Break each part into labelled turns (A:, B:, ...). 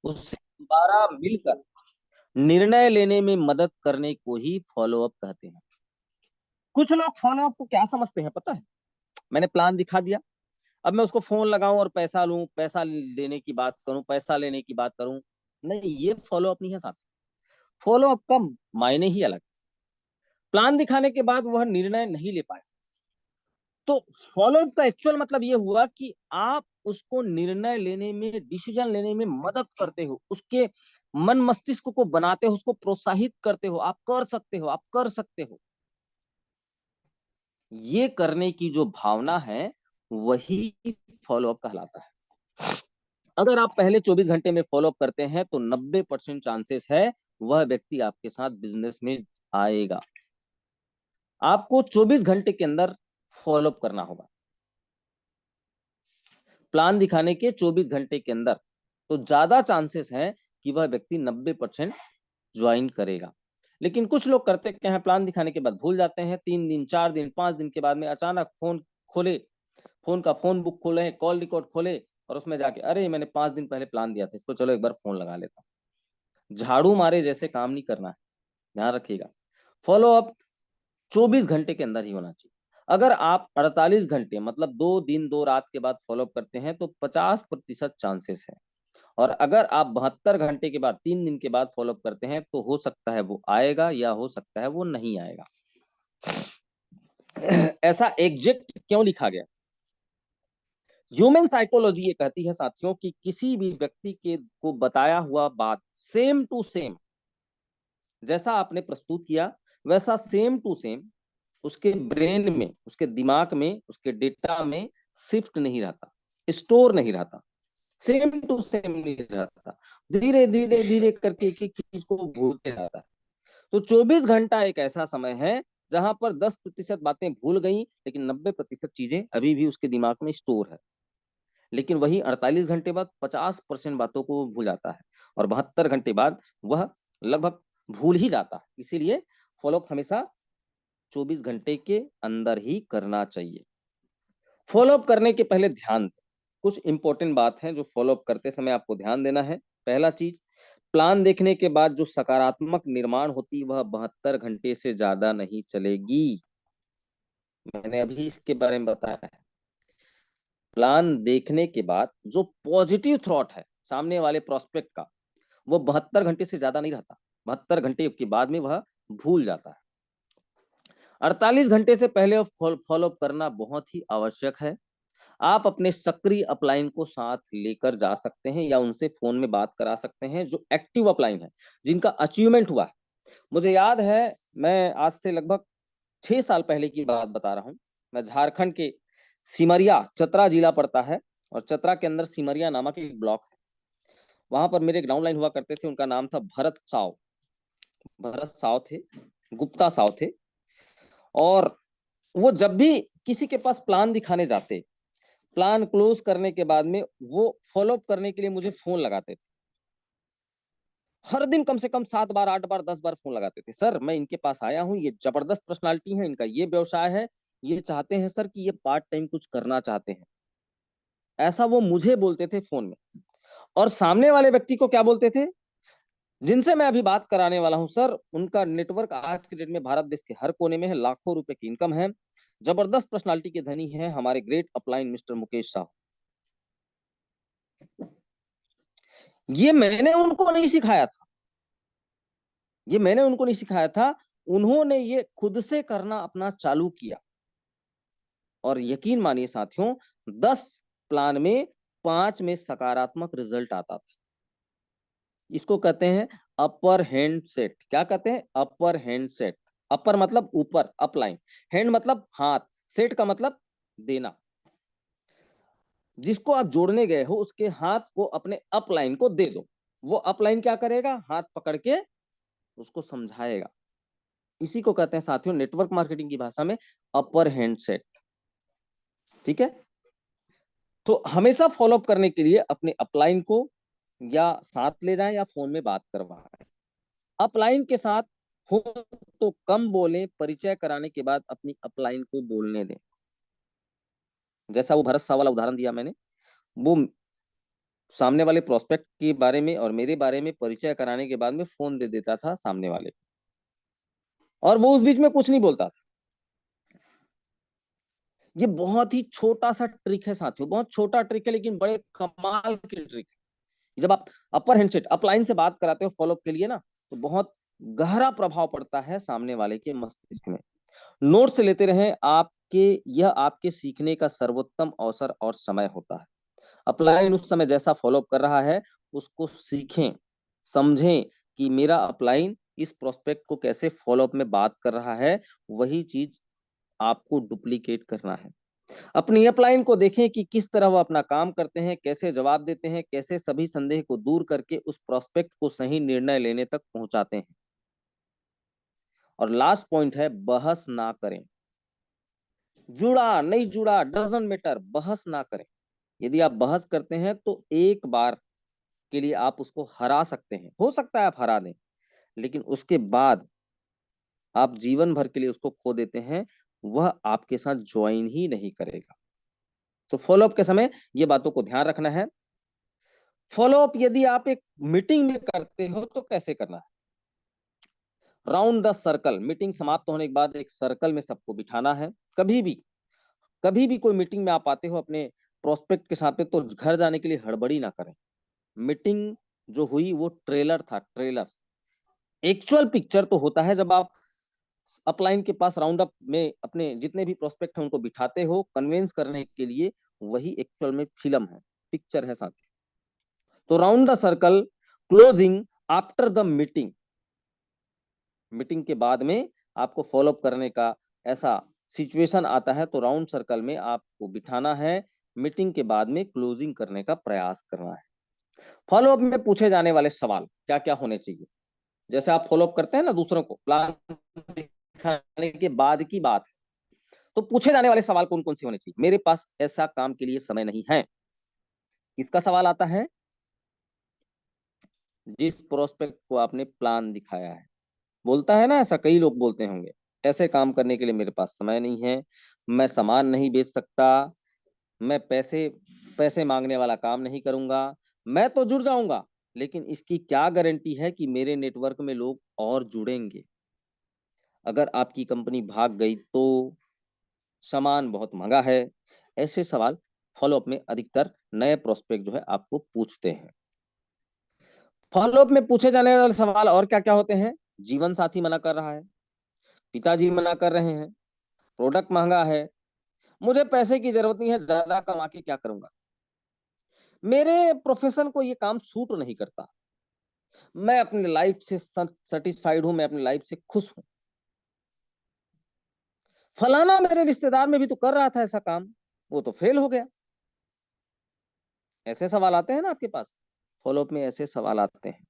A: उससे दोबारा मिलकर निर्णय लेने में मदद करने को ही फॉलो अप कहते हैं। कुछ लोग फॉलो अप को क्या समझते हैं पता है? मैंने प्लान दिखा दिया, अब मैं उसको फोन लगाऊं और पैसा लूं, पैसा देने की बात करूं, पैसा लेने की बात करूं। नहीं, ये फॉलो अप नहीं है साहब। फॉलो अप का मायने ही अलग। प्लान दिखाने के बाद वह निर्णय नहीं ले पाए, तो फॉलो अप का एक्चुअल मतलब ये हुआ कि आप उसको निर्णय लेने में, डिसीजन लेने में मदद करते हो, उसके मन मस्तिष्क को बनाते हो, उसको प्रोत्साहित करते हो, आप कर सकते हो, आप कर सकते हो। ये करने की जो भावना है वही फॉलो अप कहलाता है। अगर आप पहले 24 घंटे में फॉलो अप करते हैं तो 90% चांसेस है वह व्यक्ति आपके साथ बिजनेस में आएगा। आपको 24 घंटे के अंदर फॉलो अप करना होगा, प्लान दिखाने के 24 घंटे के अंदर, तो ज्यादा चांसेस है कि वह व्यक्ति 90% ज्वाइन करेगा। लेकिन कुछ लोग करते क्या है, प्लान दिखाने के बाद भूल जाते हैं, 3 दिन 4 दिन 5 दिन के बाद में अचानक फोन खोले, फोन का फोन बुक खोले, कॉल रिकॉर्ड खोले और उसमें जाके अरे मैंने 5 दिन पहले प्लान दिया था, इसको चलो एक बार फोन लगा लेता हूँ। झाड़ू मारे जैसे काम नहीं करना है, ध्यान रखिएगा। फॉलो अप 24 घंटे के अंदर ही होना चाहिए। अगर आप 48 घंटे मतलब 2 दिन 2 रात के बाद फॉलो अप करते हैं तो 50% चांसेस है। और अगर आप 72 घंटे के बाद 3 दिन के बाद फॉलो अप करते हैं तो हो सकता है वो आएगा या हो सकता है वो नहीं आएगा। ऐसा एग्जैक्ट क्यों लिखा गया? ह्यूमन साइकोलॉजी ये कहती है साथियों कि किसी भी व्यक्ति के को बताया हुआ बात सेम टू सेम, जैसा आपने प्रस्तुत किया वैसा सेम टू सेम उसके ब्रेन में, उसके दिमाग में, उसके डेटा में शिफ्ट नहीं रहता, स्टोर नहीं रहता, सेम टू सेम नहीं रहता, धीरे धीरे धीरे करके एक एक चीज को भूलते रहता है। तो 24 घंटा एक ऐसा समय है जहां पर 10% बातें भूल गई लेकिन 90% चीजें अभी भी उसके दिमाग में स्टोर है। लेकिन वही 48 घंटे बाद 50% बातों को भूल जाता है और 72 घंटे बाद वह लगभग भूल ही जाता है। इसीलिए फॉलोअप हमेशा 24 घंटे के अंदर ही करना चाहिए। फॉलोअप करने के पहले ध्यान दें, कुछ इंपॉर्टेंट बात है जो फॉलोअप करते समय आपको ध्यान देना है। पहला चीज, प्लान देखने के बाद जो सकारात्मक निर्माण होती वह 72 घंटे से ज्यादा नहीं चलेगी। मैंने अभी इसके बारे में बताया है। प्लान देखने के बाद जो पॉजिटिव थॉट है सामने वाले प्रोस्पेक्ट का, वो 72 घंटे से ज्यादा नहीं रहता, 72 घंटे के बाद में वह भूल जाता है। 48 घंटे से पहले फॉलोअप करना बहुत ही आवश्यक है। आप अपने सक्रिय अपलाइन को साथ लेकर जा सकते हैं या उनसे फोन में बात करा सकते हैं जो एक्टिव अपलाइन है, जिनका अचीवमेंट हुआ है। मुझे याद है, मैं आज से लगभग 6 साल पहले की बात बता रहा हूँ। मैं झारखंड के सिमरिया, चतरा जिला पड़ता है और चतरा के अंदर सिमरिया नामक एक ब्लॉक है। वहां पर मेरे डाउनलाइन हुआ करते थे, उनका नाम था भरत साव। भरत साव थे, गुप्ता साव थे। और वो जब भी किसी के पास प्लान दिखाने जाते, प्लान क्लोज करने के बाद में वो फॉलोअप करने के लिए मुझे फोन लगाते थे। हर दिन कम से कम 7 बार 8 बार 10 बार फोन लगाते थे। सर मैं इनके पास आया हूँ, ये जबरदस्त पर्सनालिटी है, इनका ये व्यवसाय है, ये चाहते हैं सर कि ये पार्ट टाइम कुछ करना चाहते हैं। ऐसा वो मुझे बोलते थे फोन में। और सामने वाले व्यक्ति को क्या बोलते थे, जिनसे मैं अभी बात कराने वाला हूं सर, उनका नेटवर्क आज के डेट में भारत देश के हर कोने में है, लाखों रुपए की इनकम है, जबरदस्त पर्सनालिटी के धनी है हमारे ग्रेट अपलाइन मिस्टर मुकेश साहब। ये मैंने उनको नहीं सिखाया था, ये मैंने उनको नहीं सिखाया था, उन्होंने ये खुद से करना अपना चालू किया। और यकीन मानिए साथियों, 10 प्लान में 5 में सकारात्मक रिजल्ट आता था। इसको कहते हैं अपर हैंड सेट। क्या कहते हैं? Upper hand set. अपर मतलब ऊपर, अपलाइन। हैंड मतलब हाथ, सेट का मतलब देना। जिसको आप जोड़ने गए हो उसके हाथ को अपने अपलाइन को दे दो, वो अपलाइन क्या करेगा, हाथ पकड़ के उसको समझाएगा। इसी को कहते हैं साथियों नेटवर्क मार्केटिंग की भाषा में अपर हैंड सेट। ठीक है, तो हमेशा फॉलोअप करने के लिए अपने अपलाइन को या साथ ले जाएं या फोन में बात करवाएं। अपलाइन के साथ हो तो कम बोलें, परिचय कराने के बाद अपनी अपलाइन को बोलने दें। जैसा वो भरत सा वाला उदाहरण दिया मैंने, वो सामने वाले प्रोस्पेक्ट के बारे में और मेरे बारे में परिचय कराने के बाद में फोन दे देता था सामने वाले को, और वो उस बीच में कुछ नहीं बोलता था। ये बहुत ही छोटा सा ट्रिक है साथियों, बहुत छोटा ट्रिक है, लेकिन बड़े कमाल की ट्रिक है। जब आप अपर हैंडसेट अपलाइन से बात कराते हो फॉलोअप के लिए ना, तो बहुत गहरा प्रभाव पड़ता है सामने वाले के मस्तिष्क में। नोट्स लेते रहें, आपके यह आपके सीखने का सर्वोत्तम अवसर और समय होता है। अपलाइन उस समय जैसा फॉलोअप कर रहा है, उसको सीखें, समझें कि मेरा अपलाइन इस प्रोस्पेक्ट को कैसे फॉलोअप में बात कर रहा है, वही चीज आपको डुप्लीकेट करना है। अपनी अपलाइन को देखें कि किस तरह वो अपना काम करते हैं, कैसे जवाब देते हैं, कैसे सभी संदेह को दूर करके उस प्रोस्पेक्ट को सही निर्णय लेने तक पहुंचाते हैं। और लास्ट पॉइंट है, बहस ना करें। जुड़ा नहीं जुड़ा डजंट मैटर, बहस ना करें। यदि आप बहस करते हैं तो एक बार के लिए आप उसको हरा सकते हैं, हो सकता है आप हरा दें, लेकिन उसके बाद आप जीवन भर के लिए उसको खो देते हैं, वह आपके साथ ज्वाइन ही नहीं करेगा। तो फॉलोअप के समय ये बातों को ध्यान रखना है। फॉलोअप यदि आप एक मीटिंग में करते हो तो कैसे करना है? राउंड द सर्कल, मीटिंग समाप्त होने के बाद एक सर्कल में सबको बिठाना है। कभी भी कोई मीटिंग में आप आते हो अपने प्रोस्पेक्ट के साथ, तो घर जाने के लिए हड़बड़ी ना करें। मीटिंग जो हुई वो ट्रेलर था, ट्रेलर। एक्चुअल पिक्चर तो होता है जब आप अपलाइन के पास राउंड अप में अपने जितने भी प्रोस्पेक्ट हैं उनको बिठाते हो कन्विंस करने के लिए, वही एक्चुअल में फिल्म है, पिक्चर है साथी। तो round the circle, closing after the meeting. Meeting के बाद में आपको फॉलोअप करने का ऐसा सिचुएशन आता है, तो राउंड सर्कल में आपको बिठाना है, मीटिंग के बाद में क्लोजिंग करने का प्रयास करना है। फॉलोअप में पूछे जाने वाले सवाल क्या क्या होने चाहिए? जैसे आप फॉलोअप करते हैं ना दूसरों को, प्लान दिखाने के बाद की बात है, तो पूछे जाने वाले सवाल कौन कौन से होने चाहिए? मेरे पास ऐसा काम के लिए समय नहीं है। किसका सवाल आता है? जिस प्रोस्पेक्ट को आपने प्लान दिखाया है। बोलता है ना, ऐसा कई लोग बोलते होंगे, ऐसे काम करने के लिए मेरे पास समय नहीं है, मैं सामान नहीं बेच सकता, मैं पैसे पैसे मांगने वाला काम नहीं करूंगा, मैं तो जुड़ जाऊंगा, लेकिन इसकी क्या गारंटी है कि मेरे नेटवर्क में लोग और जुड़ेंगे? अगर आपकी कंपनी भाग गई तो? सामान बहुत महंगा है। ऐसे सवाल फॉलोअप में अधिकतर नए प्रोस्पेक्ट जो है आपको पूछते हैं। फॉलोअप में पूछे जाने वाले सवाल और क्या क्या होते हैं? जीवन साथी मना कर रहा है, पिताजी मना कर रहे हैं, प्रोडक्ट महंगा है, मुझे पैसे की जरूरत नहीं है, ज्यादा कमा के क्या करूंगा, मेरे प्रोफेशन को ये काम सूट नहीं करता, मैं अपने लाइफ से सेटिस्फाइड हूं, मैं अपनी लाइफ से खुश हूं, फलाना मेरे रिश्तेदार में भी तो कर रहा था ऐसा काम, वो तो फेल हो गया। ऐसे सवाल आते हैं ना आपके पास, फॉलोअप में ऐसे सवाल आते हैं।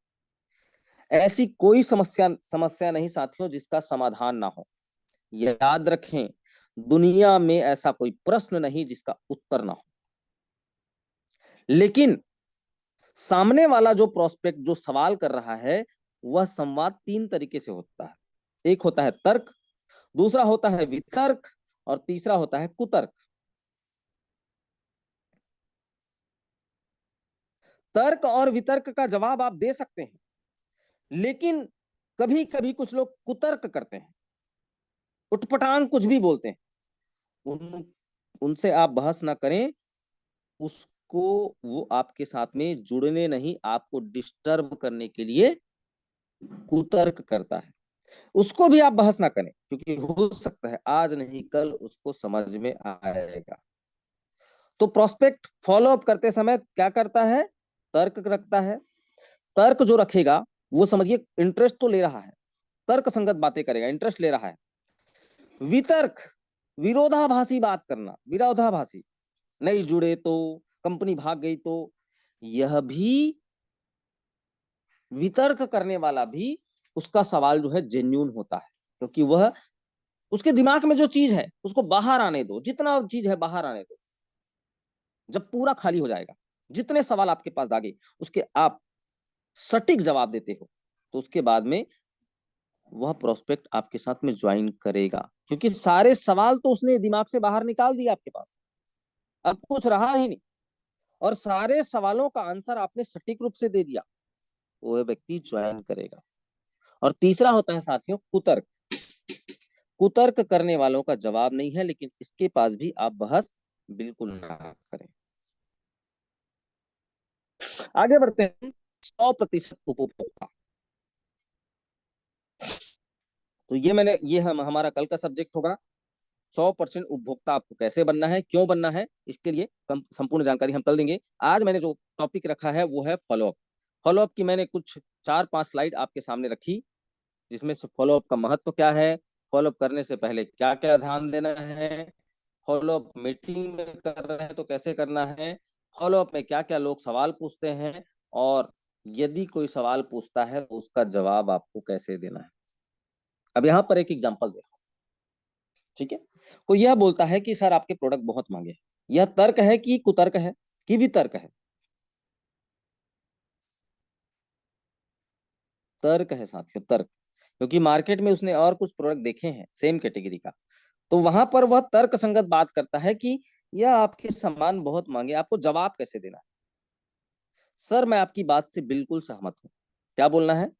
A: ऐसी कोई समस्या समस्या नहीं साथियों जिसका समाधान ना हो। याद रखें, दुनिया में ऐसा कोई प्रश्न नहीं जिसका उत्तर ना हो। लेकिन सामने वाला जो प्रोस्पेक्ट जो सवाल कर रहा है, वह संवाद तीन तरीके से होता है। एक होता है तर्क, दूसरा होता है वितर्क, और तीसरा होता है कुतर्क। तर्क और वितर्क का जवाब आप दे सकते हैं, लेकिन कभी कभी कुछ लोग कुतर्क करते हैं, उटपटांग कुछ भी बोलते हैं। उनसे आप बहस ना करें। उसको वो आपके साथ में जुड़ने नहीं, आपको डिस्टर्ब करने के लिए कुतर्क करता है। उसको भी आप बहस ना करें, क्योंकि हो सकता है आज नहीं कल उसको समझ में आएगा। तो प्रोस्पेक्ट फॉलो अप करते समय क्या करता है? तर्क रखता है। तर्क जो रखेगा वो समझिए इंटरेस्ट तो ले रहा है, तर्क संगत बातें करेगा, इंटरेस्ट ले रहा है। वितर्क, विरोधाभासी बात करना, विरोधाभासी, नहीं जुड़े तो, कंपनी भाग गई तो, यह भी वितर्क करने वाला भी उसका सवाल जो है जेन्यून होता है, क्योंकि वह उसके दिमाग में जो चीज है उसको बाहर आने दो, जितना चीज है बाहर आने दो। जब पूरा खाली हो जाएगा, जितने सवाल आपके पास दागे उसके आप सटीक जवाब देते हो, तो उसके बाद में वह प्रोस्पेक्ट आपके साथ में ज्वाइन करेगा, क्योंकि सारे सवाल तो उसने दिमाग से बाहर निकाल दिया आपके पास, अब कुछ रहा ही नहीं। और सारे सवालों का आंसर आपने सटीक रूप से दे दिया, वो व्यक्ति ज्वाइन करेगा। और तीसरा होता है साथियों कुतर्क। कुतर्क करने वालों का जवाब नहीं है, लेकिन इसके पास भी आप बहस बिल्कुल ना करें। आगे बढ़ते हैं। 100% उपभोक्ता। तो ये हम हमारा कल का सब्जेक्ट होगा। 100% उपभोक्ता आपको कैसे बनना है, क्यों बनना है, इसके लिए संपूर्ण जानकारी हम कल देंगे। आज मैंने जो टॉपिक रखा है वो है फॉलोअप। फॉलोअप की मैंने कुछ 4-5 स्लाइड आपके सामने रखी, जिसमें से फॉलोअप का महत्व क्या है, फॉलोअप करने से पहले क्या क्या ध्यान देना है, फॉलोअप मीटिंग में कर रहे हैं तो कैसे करना है, फॉलोअप में क्या क्या लोग सवाल पूछते हैं, और यदि कोई सवाल पूछता है तो उसका जवाब आपको कैसे देना है। अब यहाँ पर एक एग्जांपल दे रहा हूं, ठीक है। कोई यह बोलता है कि सर आपके प्रोडक्ट बहुत महंगे हैं। यह तर्क है कि कुतर्क है कि वितर्क है? तर्क है साथियों, तर्क। क्योंकि मार्केट में उसने और कुछ प्रोडक्ट देखे हैं सेम कैटेगरी का, तो वहां पर वह तर्क संगत बात करता है कि यह आपके सामान बहुत महंगे, आपको जवाब कैसे देना है? सर मैं आपकी बात से बिल्कुल सहमत हूं। क्या बोलना है?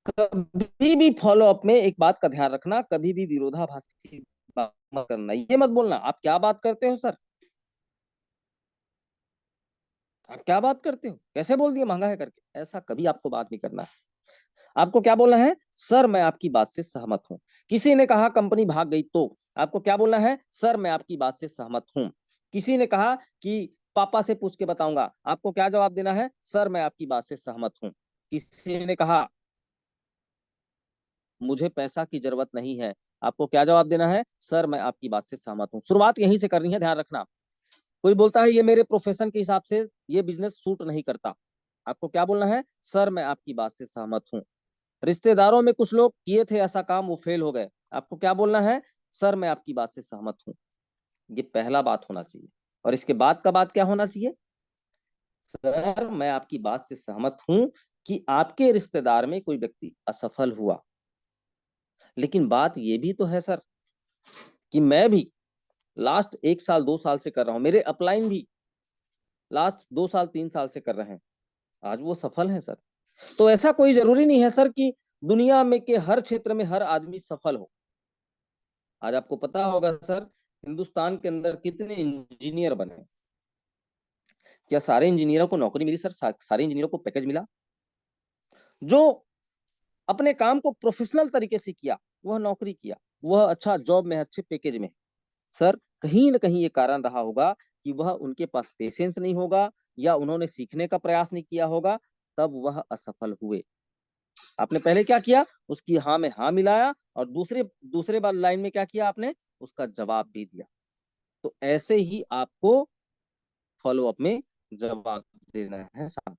A: कभी भी फॉलो अप में एक बात का ध्यान रखना, कभी भी विरोधाभासी बात मत करना। ये मत बोलना आप क्या बात करते हो सर, आप क्या बात करते हो, कैसे बोल दिया महंगा है करके, ऐसा कभी आपको बात नहीं करना है। आपको क्या बोलना है? सर मैं आपकी बात से सहमत हूं। किसी ने कहा कंपनी भाग गई तो आपको क्या बोलना है? सर मैं आपकी बात से सहमत हूं। किसी ने कहा कि पापा से पूछ के बताऊंगा, आपको क्या जवाब देना है? सर मैं आपकी बात से सहमत हूं। किसी ने कहा मुझे पैसा की जरूरत नहीं है, आपको क्या जवाब देना है? सर मैं आपकी बात से सहमत हूं। शुरुआत यहीं से करनी है, ध्यान रखना। कोई बोलता है ये मेरे प्रोफेशन के हिसाब से ये बिजनेस सूट नहीं करता, आपको क्या बोलना है? सर मैं आपकी बात से सहमत हूं। रिश्तेदारों में कुछ लोग किए थे ऐसा काम, वो फेल हो गए, आपको क्या बोलना है? सर मैं आपकी बात से सहमत हूं। ये पहला बात होना चाहिए। और इसके बाद का बात क्या होना चाहिए? सर मैं आपकी बात से सहमत हूं कि आपके रिश्तेदार में कोई व्यक्ति असफल हुआ, लेकिन बात ये भी तो है सर कि मैं भी लास्ट 1 साल 2 साल से कर रहा हूं, मेरे अपलाइन भी लास्ट 2 साल 3 साल से कर रहे हैं, आज वो सफल हैं सर। तो ऐसा कोई जरूरी नहीं है सर कि दुनिया में के हर क्षेत्र में हर आदमी सफल हो। आज आपको पता होगा सर, हिंदुस्तान के अंदर कितने इंजीनियर बने, क्या सारे इंजीनियरों को नौकरी मिली सर? सारे इंजीनियरों को पैकेज मिला? जो अपने काम को प्रोफेशनल तरीके से किया वह नौकरी किया, वह अच्छा जॉब में, अच्छे पैकेज में। सर कहीं ना कहीं ये कारण रहा होगा कि वह उनके पास पेशेंस नहीं होगा, या उन्होंने सीखने का प्रयास नहीं किया होगा, तब वह असफल हुए। आपने पहले क्या किया? उसकी हाँ में हाँ मिलाया, और दूसरे दूसरे बार लाइन में क्या किया आपने? उसका जवाब भी दिया। तो ऐसे ही आपको फॉलो अप में जवाब देना है साथ।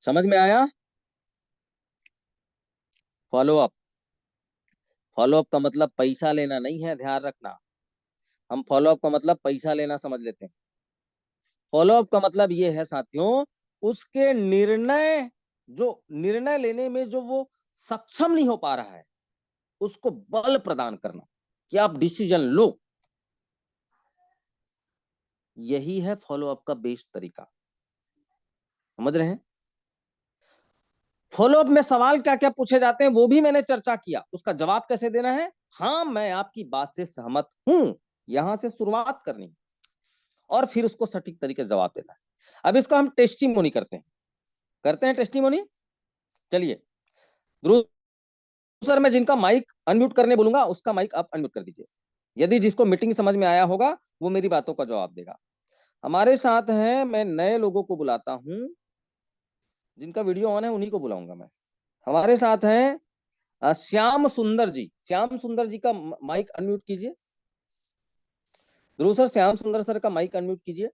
A: समझ में आया? फॉलो अप, फॉलो अप का मतलब पैसा लेना नहीं है, ध्यान रखना। हम फॉलो अप का मतलब पैसा लेना समझ लेते हैं। फॉलो अप का मतलब ये है साथियों, उसके निर्णय, जो निर्णय लेने में जो वो सक्षम नहीं हो पा रहा है, उसको बल प्रदान करना कि आप डिसीजन लो। यही है फॉलो अप का बेस्ट तरीका। समझ रहे हैं? फॉलोअप में सवाल क्या क्या पूछे जाते हैं वो भी मैंने चर्चा किया, उसका जवाब कैसे देना है? हाँ मैं आपकी बात से सहमत हूं, यहां से शुरुआत करनी है, और फिर उसको सटीक तरीके से जवाब देना है। अब इसको हम टेस्टिमोनी करते हैं टेस्टिमोनी। चलिए ध्रुव सर, मैं जिनका माइक अनम्यूट करने बोलूंगा उसका माइक आप अनम्यूट कर दीजिए। यदि जिसको मीटिंग समझ में आया होगा वो मेरी बातों का जवाब देगा। हमारे साथ हैं, मैं नए लोगों को बुलाता हूं, जिनका वीडियो ऑन है उन्हीं को बुलाऊंगा मैं। हमारे साथ हैं श्याम सुंदर जी। श्याम सुंदर जी का माइक अनम्यूट कीजिए। ध्रुव सर, श्याम सुंदर सर का माइक अनम्यूट कीजिए।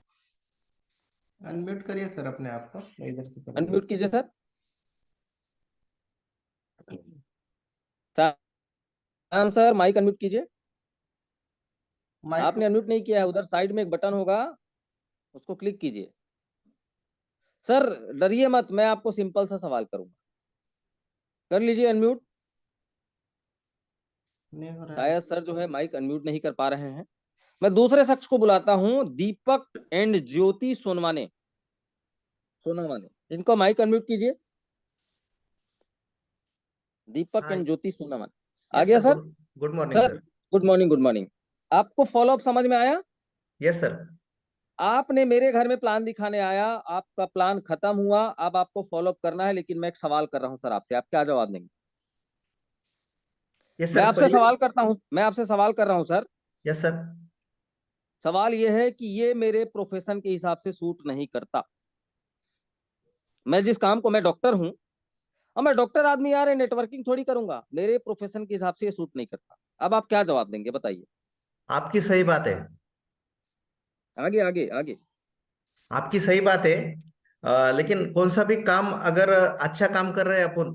B: अनम्यूट करिए सर अपने आप को, मैं इधर से कर
A: अनम्यूट
B: दूंगा।
A: कीजिए sir. Shyam sir mic unmute कीजिए।
B: माइक।
A: आपने अनम्यूट नहीं किया है, उधर साइड में एक बटन होगा, उसको क्लिक कीजिए। सर डरिए मत, मैं आपको सिंपल सा सवाल करूंगा, कर लीजिए अनम्यूट।
B: नहीं हो रहा है।
A: शायद सर जो है माइक अनम्यूट नहीं कर पा रहे हैं। मैं दूसरे शख्स को बुलाता हूं, दीपक एंड ज्योति सोनवाने। सोनवाने, इनको माइक अनम्यूट कीजिए। दीपक
B: हाँ।
A: एंड ज्योति सोनवाने, आ
B: यस
A: गया
B: sir,
A: sir?
B: Good good morning
A: sir
B: sir.
A: Good morning, good morning. आपको फॉलोअप समझ में आया?
B: Yes sir.
A: आपने मेरे घर में प्लान दिखाने आया, आपका प्लान खत्म हुआ, अब आपको फॉलोअप करना है, लेकिन मैं एक सवाल कर रहा हूं सर आपसे, आप क्या जवाब देंगे?
B: यस
A: मैं
B: सर,
A: आपसे
B: परियर।
A: सवाल करता हूं, मैं आपसे सवाल कर रहा हूं सर।
B: Yes sir.
A: सवाल यह है कि ये मेरे प्रोफेशन के हिसाब से सूट नहीं करता। मैं जिस काम को, मैं डॉक्टर हूं, अब मैं डॉक्टर आदमी यार नेटवर्किंग थोड़ी करूंगा, मेरे प्रोफेशन के हिसाब से ये सूट नहीं करता। अब आप क्या जवाब देंगे बताइए?
B: आपकी सही बात है।
A: आगे आगे आगे।
B: आपकी सही बात है। लेकिन कौन सा भी काम अगर अच्छा काम कर रहे हैं अपन,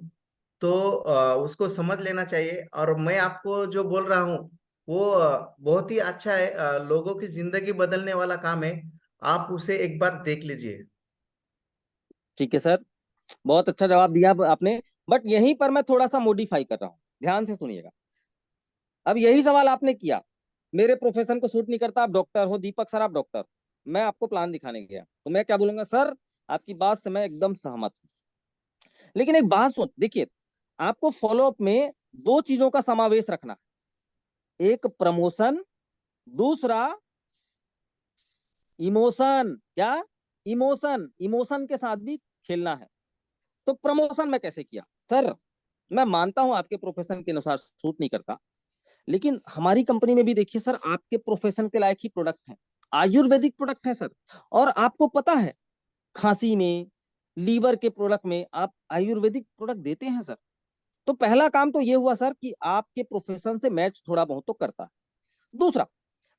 B: तो उसको समझ लेना चाहिए। और मैं आपको जो बोल रहा हूँ वो बहुत ही अच्छा है, लोगों की जिंदगी बदलने वाला काम है। आप उसे एक बार देख लीजिए।
A: ठीक है सर, बहुत अच्छा जवाब दिया आपने। बट यहीं पर मैं थोड़ा सा मॉडिफाई कर रहा हूँ, ध्यान से सुनिएगा। अब यही सवाल आपने किया, मेरे प्रोफेशन को सूट नहीं करता, आप डॉक्टर हो दीपक सर, आप डॉक्टर हो, मैं आपको प्लान दिखाने गया, तो मैं क्या बोलूंगा? सर आपकी बात से मैं एकदम सहमत हूँ, लेकिन एक बात सुन, देखिए, आपको फॉलोअप में दो चीजों का समावेश रखना है, एक प्रमोशन, दूसरा इमोशन। क्या? इमोशन, इमोशन के साथ भी खेलना है। तो प्रमोशन में कैसे किया? सर मैं मानता हूं आपके प्रोफेशन के अनुसार सूट नहीं करता, लेकिन हमारी कंपनी में भी देखिए सर, आपके प्रोफेशन के लायक ही प्रोडक्ट है, आयुर्वेदिक प्रोडक्ट है सर। और आपको पता है, खांसी में, लीवर के प्रोडक्ट में आप आयुर्वेदिक प्रोडक्ट देते हैं सर। तो पहला काम तो ये हुआ सर कि आपके प्रोफेशन से मैच थोड़ा बहुत तो करता है। दूसरा,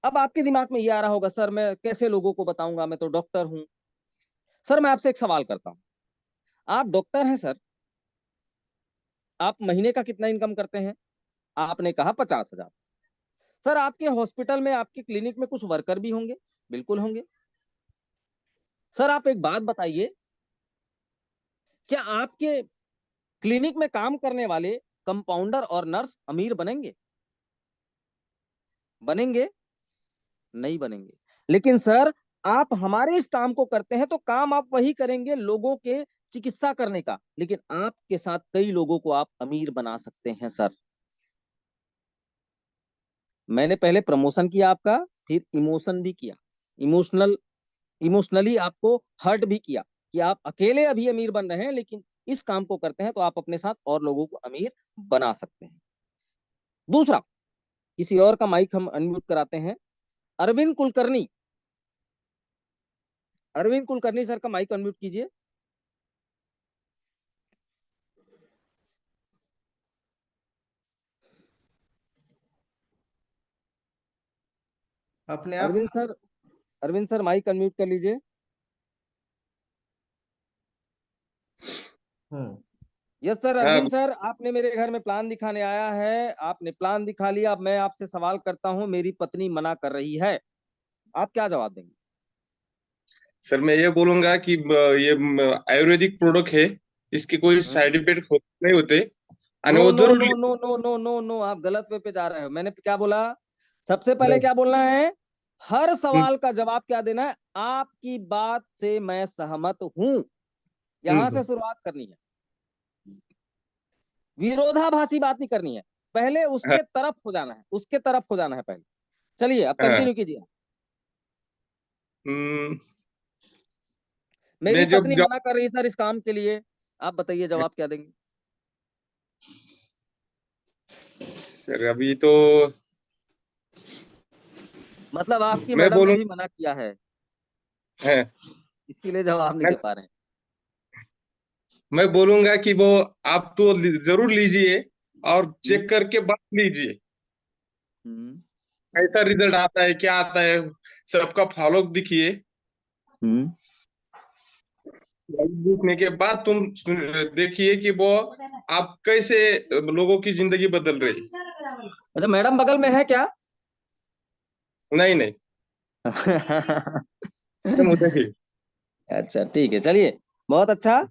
A: अब आपके दिमाग में ये आ रहा होगा, सर मैं कैसे लोगों को बताऊंगा, मैं तो डॉक्टर हूं। सर मैं आपसे एक सवाल करता हूं, आप डॉक्टर हैं सर, आप महीने का कितना इनकम करते हैं? आपने कहा 50,000। सर आपके हॉस्पिटल में, आपके क्लिनिक में कुछ वर्कर भी होंगे? बिल्कुल होंगे। सर आप एक बात बताइए, क्या आपके क्लिनिक में काम करने वाले कंपाउंडर और नर्स अमीर बनेंगे? बनेंगे? नहीं बनेंगे। लेकिन सर आप हमारे इस काम को करते हैं, तो काम आप वही करेंगे, लोगों के चिकित्सा करने का, लेकिन आपके साथ कई लोगों को आप अमीर बना सकते हैं सर। मैंने पहले प्रमोशन किया आपका, फिर इमोशन भी किया, इमोशनल, इमोशनली आपको हर्ट भी किया कि आप अकेले अभी अमीर बन रहे हैं, लेकिन इस काम को करते हैं तो आप अपने साथ और लोगों को अमीर बना सकते हैं। दूसरा, किसी और का माइक हम अनम्यूट कराते हैं। अरविंद कुलकर्णी, अरविंद कुलकर्णी सर का माइक अनम्यूट कीजिए।
B: अपने आप।
A: Arvind sir, Arvind sir mic unmute कर लीजिए।
B: हम्म।
A: यस सर,
C: हाँ
A: अरविंद सर, आपने मेरे घर में प्लान दिखाने आया है, आपने प्लान दिखा लिया, अब मैं आपसे सवाल करता हूं, मेरी पत्नी मना कर रही है, आप क्या जवाब देंगे?
C: सर, मैं ये बोलूंगा कि ये आयुर्वेदिक प्रोडक्ट है, इसके कोई
A: हम्म।
C: साइड इफेक्ट नहीं होते।
A: नो
C: और वो
A: नो नो
C: जरूर।
A: No no no no no, आप गलत वे पे जा रहे हो। मैंने क्या बोला? सबसे पहले
C: नहीं।
A: क्या बोलना है? हर सवाल का जवाब क्या देना है? आपकी बात से मैं सहमत हूं, यहां
C: हम्म।
A: से शुरुआत करनी है, विरोधाभासी बात नहीं करनी है, पहले
C: हाँ।
A: उसके तरफ हो जाना है, उसके तरफ हो जाना है पहले। चलिए अब
C: हाँ।
A: कंटिन्यू कीजिए।
C: हम्म,
A: मेरी
C: मैं
A: पत्नी
C: जब
A: मना कर रही है सर इस काम के लिए, आप बताइए जवाब क्या देंगे?
C: सर अभी तो
A: मतलब आपकी
C: मैं
A: मैडम ने
C: बोलूँ
A: भी मना किया है,
C: है,
A: इसके लिए जवाब नहीं
C: मैं
A: दे पा रहे हैं।
C: मैं बोलूंगा कि वो आप तो जरूर लीजिए और
A: हम्म।
C: चेक करके बात लीजिए।
A: हम्म।
C: कैसा रिजल्ट आता है, क्या आता है, सबका फॉलो दिखिए।
A: हम्म।
C: देखने के बाद तुम देखिए कि वो आप कैसे लोगों की जिंदगी बदल रही।
A: अच्छा, मैडम बगल में है क्या?
C: नहीं नहीं, मुझे ही।
A: अच्छा ठीक है, चलिए, बहुत अच्छा।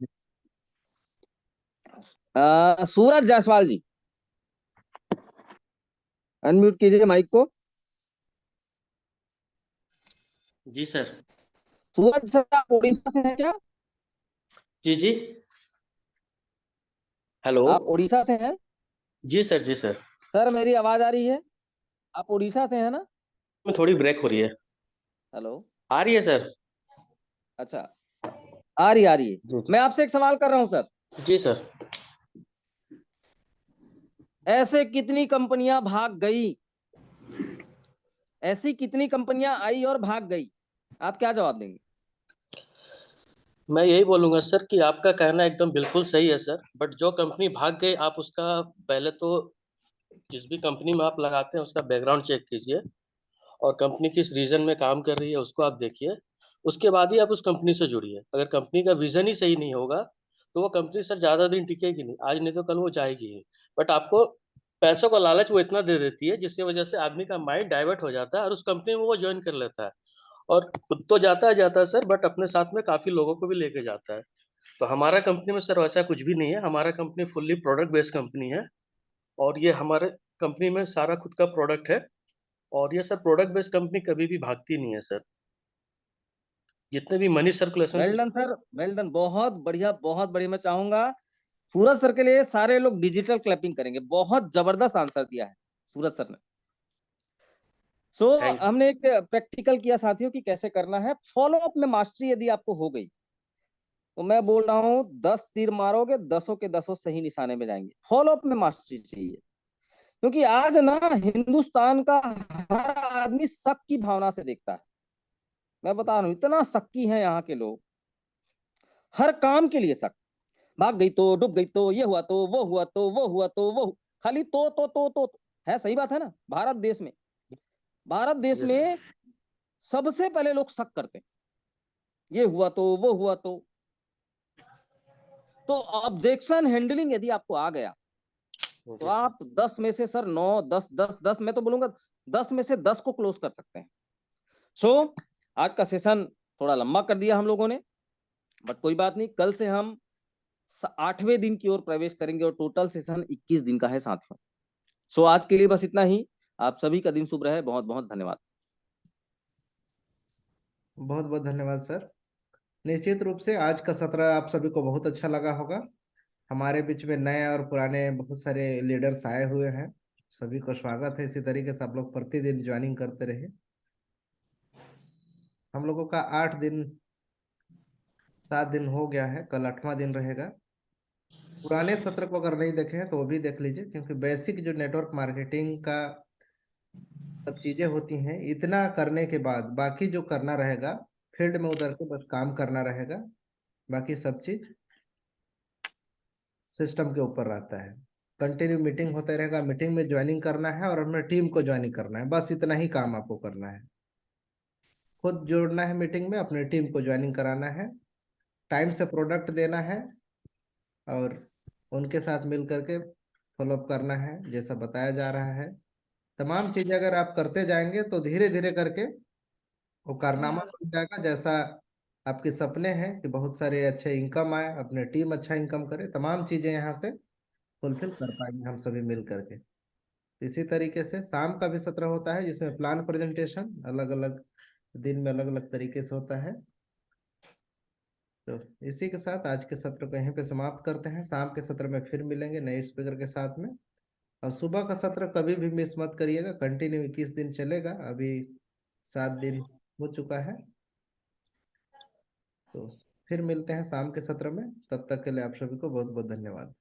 A: सूरज जायसवाल जी, अनम्यूट कीजिए माइक को।
D: जी सर।
A: सूरज सर, आप उड़ीसा से हैं क्या?
D: जी जी। हेलो।
A: आप उड़ीसा से हैं?
D: जी सर, जी सर।
A: सर मेरी आवाज आ रही है? आप उड़ीसा से हैं ना?
D: में थोड़ी ब्रेक हो रही है।
A: हेलो।
D: आ रही है सर।
A: अच्छा, आ रही है।
D: जी
A: मैं आपसे एक सवाल कर रहा हूं सर।
D: जी सर।
A: ऐसे कितनी कंपनियां भाग गई? ऐसी कितनी कंपनियां आई और भाग गई? आप क्या जवाब देंगे?
D: मैं यही बोलूंगा सर कि आपका कहना एकदम बिल्कुल सही है सर, बट जो कंपनी भाग गई आप उसका पहले तो जिस भी कंपनी में आप लगाते हैं उसका बैकग्राउंड चेक कीजिए, और कंपनी किस रीजन में काम कर रही है उसको आप देखिए। उसके बाद ही आप उस कंपनी से जुड़िए। अगर कंपनी का विजन ही सही नहीं होगा तो वो कंपनी सर ज़्यादा दिन टिकेगी नहीं, आज नहीं तो कल वो जाएगी ही। बट आपको पैसों का लालच वो इतना दे देती है जिसकी वजह से आदमी का माइंड डाइवर्ट हो जाता है और उस कंपनी में वो ज्वाइन कर लेता है, और खुद तो जाता है सर, बट अपने साथ में काफ़ी लोगों को भी लेके जाता है। तो हमारा कंपनी में सर वैसा कुछ भी नहीं है। हमारा company fully product based company है, और ये हमारे कंपनी में सारा खुद का प्रोडक्ट है। और ये सर प्रोडक्ट बेस्ड कंपनी कभी भी भागती नहीं है सर। जितने भी money circulation
A: well done sir, well done, बहुत बढ़िया, बहुत बढ़िया। मैं चाहूंगा सूरज सर के लिए सारे लोग डिजिटल क्लैपिंग करेंगे। बहुत जबरदस्त आंसर दिया है सूरज सर ने। So
D: thank you.
A: हमने एक प्रैक्टिकल किया साथियों कि कैसे करना है। फॉलो अप में मास्टरी यदि आपको हो गई तो मैं बोल रहा हूँ 10 तीर मारोगे, 10 के 10 सही निशाने में जाएंगे। फॉलो अप में मास्टरी चाहिए, क्योंकि आज ना हिंदुस्तान का हर आदमी शक की भावना से देखता है। मैं बता रहा हूँ, इतना शक्की है यहाँ के लोग, हर काम के लिए शक। भाग गई तो, डूब गई तो, ये हुआ तो, वो हुआ तो, वो हुआ तो, वो खाली तो है। सही बात है ना? भारत देश
D: यस
A: में सबसे पहले लोग शक करते हैं, ये हुआ तो, वो हुआ तो ऑब्जेक्शन हैंडलिंग यदि आपको आ गया तो
D: जी सर।
A: आप 10 में से सर 9, 10, 10, 10, मैं तो बोलूंगा 10 में से 10 को क्लोज कर सकते हैं। सो आज का सेशन थोड़ा लंबा कर दिया हम लोगों ने, बट कोई बात नहीं। कल से हम 8वें दिन की ओर प्रवेश करेंगे और टोटल सेशन 21 दिन का है साथियों। सो आज के लिए बस इतना ही। आप सभी का दिन शुभ रहे। बहुत बहुत धन्यवाद।
B: बहुत बहुत धन्यवाद सर। निश्चित रूप से आज का सत्र आप सभी को बहुत अच्छा लगा होगा। हमारे बीच में नए और पुराने बहुत सारे लीडर्स आए हुए हैं। सभी को स्वागत है। इसी तरीके से आप लोग प्रतिदिन ज्वाइनिंग करते रहे। हम लोगों का 8 दिन 7 दिन हो गया है, कल 8वां दिन रहेगा। पुराने सत्र को अगर नहीं देखे हैं तो वो भी देख लीजिए, क्योंकि बेसिक जो नेटवर्क मार्केटिंग का सब चीजें होती हैं, इतना करने के बाद बाकी जो करना रहेगा फील्ड में उतर के बस काम करना रहेगा। बाकी सब चीज सिस्टम के ऊपर रहता है। कंटिन्यू मीटिंग होते रहेगा, मीटिंग में ज्वाइनिंग करना है और अपने टीम को ज्वाइनिंग करना है। बस इतना ही काम आपको करना है। खुद जोड़ना है मीटिंग में, अपने टीम को ज्वाइनिंग कराना है, टाइम से प्रोडक्ट देना है और उनके साथ मिल करके फॉलोअप करना है जैसा बताया जा रहा है। तमाम चीजें अगर आप करते जाएंगे तो धीरे धीरे करके वो कारनामा बन जाएगा। जैसा आपके सपने हैं कि बहुत सारे अच्छे इनकम आए, अपने टीम अच्छा इनकम करे, तमाम चीजें यहाँ से फुलफिल कर पाएंगे हम सभी मिल करके। इसी तरीके से शाम का भी सत्र होता है जिसमें प्लान प्रेजेंटेशन अलग अलग दिन में अलग अलग तरीके से होता है। तो इसी के साथ आज के सत्र को यहीं पे समाप्त करते हैं। शाम के सत्र में फिर मिलेंगे नए स्पीकर के साथ में। और सुबह का सत्र कभी भी मिस मत करिएगा, कंटिन्यू 21 दिन चलेगा। अभी 7 दिन हो चुका है। तो फिर मिलते हैं शाम के सत्र में। तब तक के लिए आप सभी को बहुत बहुत धन्यवाद।